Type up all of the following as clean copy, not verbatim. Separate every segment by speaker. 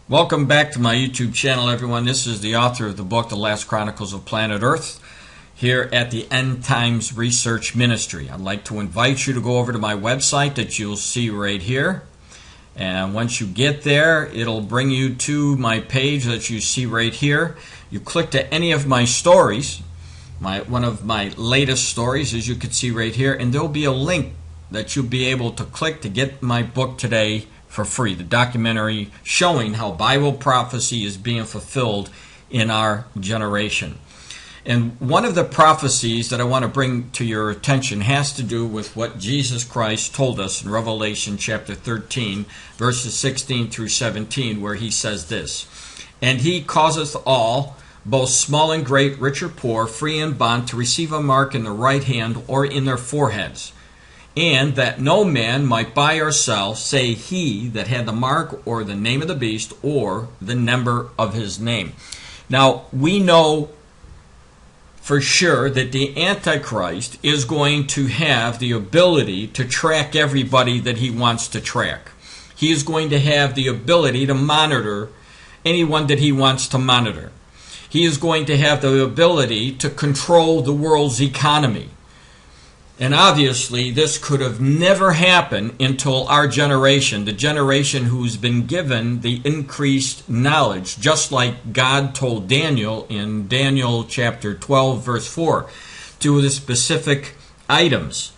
Speaker 1: Welcome back to my YouTube channel, everyone. This is the author of the book, The Last Chronicles of Planet Earth, here at the End Times Research Ministry. I'd like to invite you to go over to my website that you'll see right here. And once you get there, it'll bring you to my page that you see right here. You click to any of my stories, one of my latest stories, as you can see right here, and there'll be a link that you'll be able to click to get my book today for free, the documentary showing how Bible prophecy is being fulfilled in our generation. And one of the prophecies that I want to bring to your attention has to do with what Jesus Christ told us in Revelation chapter 13, verses 16 through 17, where he says this: "And he causeth all, both small and great, rich or poor, free and bond, to receive a mark in the right hand or in their foreheads, and that no man might buy or sell, save he that had the mark or the name of the beast or the number of his name." Now, we know for sure that the Antichrist is going to have the ability to track everybody that he wants to track. He is going to have the ability to monitor anyone that he wants to monitor. He is going to have the ability to control the world's economy. And obviously, this could have never happened until our generation, the generation who's been given the increased knowledge, just like God told Daniel in Daniel chapter 12, verse 4, to the specific items,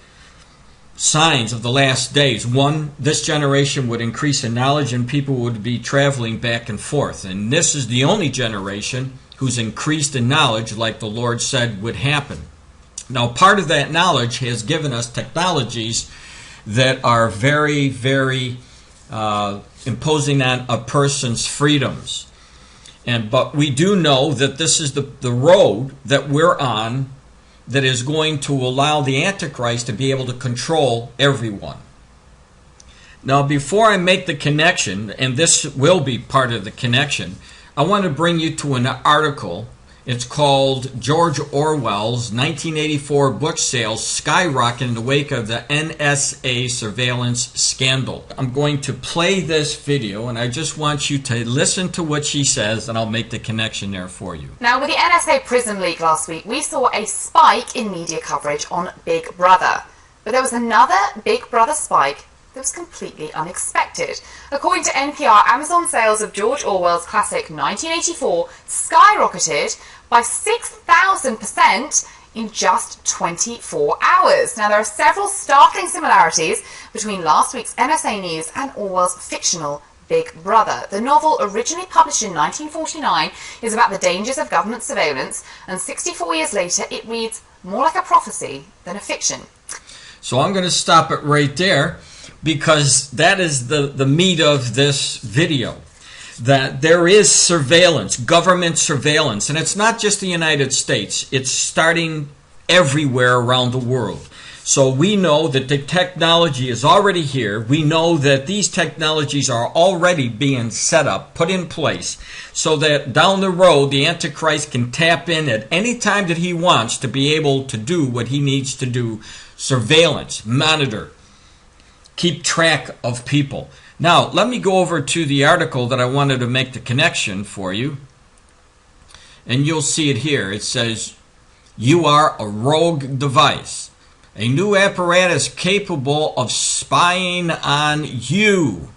Speaker 1: signs of the last days. One, this generation would increase in knowledge and people would be traveling back and forth. And this is the only generation who's increased in knowledge, like the Lord said would happen. Now, part of that knowledge has given us technologies that are very, very imposing on a person's freedoms. But we do know that this is the road that we're on that is going to allow the Antichrist to be able to control everyone. Now, before I make the connection, and this will be part of the connection, I want to bring you to an article. It's called George Orwell's 1984 book sales skyrocket in the wake of the NSA surveillance scandal. I'm going to play this video, and I just want you to listen to what she says, and I'll make the connection there for you.
Speaker 2: Now, with the NSA prison leak last week, we saw a spike in media coverage on Big Brother. But there was another Big Brother spike that was completely unexpected. According to NPR, Amazon sales of George Orwell's classic 1984 skyrocketed by 6,000% in just 24 hours. Now, there are several startling similarities between last week's NSA news and Orwell's fictional Big Brother. The novel, originally published in 1949, is about the dangers of government surveillance, and 64 years later, it reads more like a prophecy than a fiction.
Speaker 1: So I'm going to stop it right there, because that is the meat of this video. That there is surveillance, government surveillance, and it's not just the United States. It's starting everywhere around the world. So we know that the technology is already here. We know that these technologies are already being set up, put in place, so that down the road the Antichrist can tap in at any time that he wants to be able to do what he needs to do: surveillance, monitor, keep track of people. Now, let me go over to the article that I wanted to make the connection for you. And you'll see it here. It says, "You are a rogue device. A new apparatus capable of spying on you,"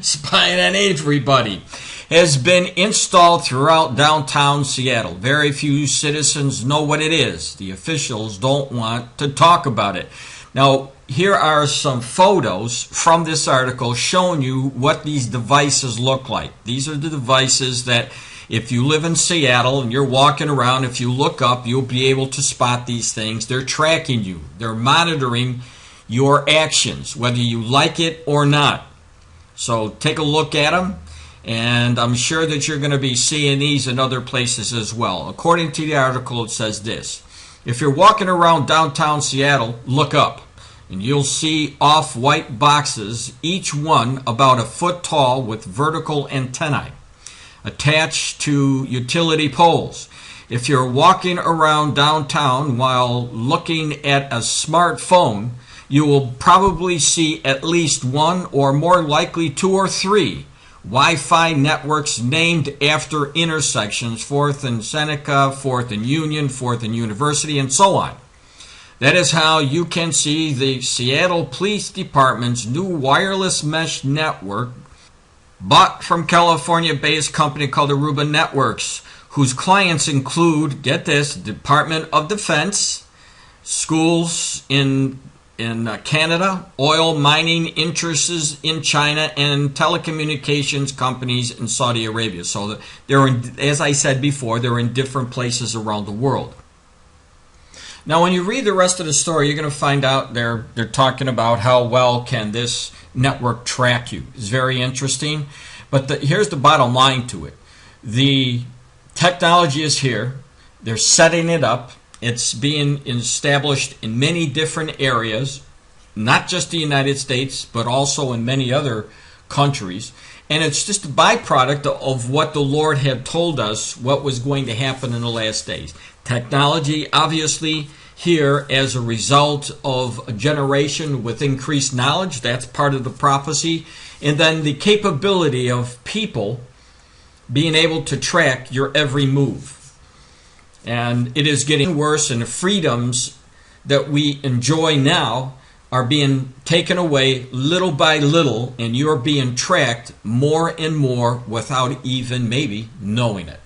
Speaker 1: spying on everybody, has been installed throughout downtown Seattle. Very few citizens know what it is. The officials don't want to talk about it. Now, here are some photos from this article showing you what these devices look like. These are the devices that, if you live in Seattle and you're walking around, if you look up, you'll be able to spot these things. They're tracking you. They're monitoring your actions, whether you like it or not. So take a look at them, and I'm sure that you're going to be seeing these in other places as well. According to the article, it says this: "If you're walking around downtown Seattle, look up, and you'll see off-white boxes, each one about a foot tall, with vertical antennae attached to utility poles. If you're walking around downtown while looking at a smartphone, you will probably see at least one, or more likely two or three, Wi-Fi networks named after intersections, 4th and Seneca, 4th and Union, 4th and University, and so on. That is how you can see the Seattle Police Department's new wireless mesh network bought from California-based company called Aruba Networks, whose clients include, get this, Department of Defense, schools in Canada, oil mining interests in China, and telecommunications companies in Saudi Arabia. So they're in, as I said before, they're in different places around the world. Now, when you read the rest of the story, you're going to find out they're talking about how well can this network track you. It's very interesting. But here's the bottom line to it. The technology is here. They're setting it up. It's being established in many different areas, not just the United States, but also in many other countries. And it's just a byproduct of what the Lord had told us what was going to happen in the last days. Technology, obviously, here as a result of a generation with increased knowledge. That's part of the prophecy. And then the capability of people being able to track your every move. And it is getting worse, and the freedoms that we enjoy now are being taken away little by little, and you're being tracked more and more without even maybe knowing it.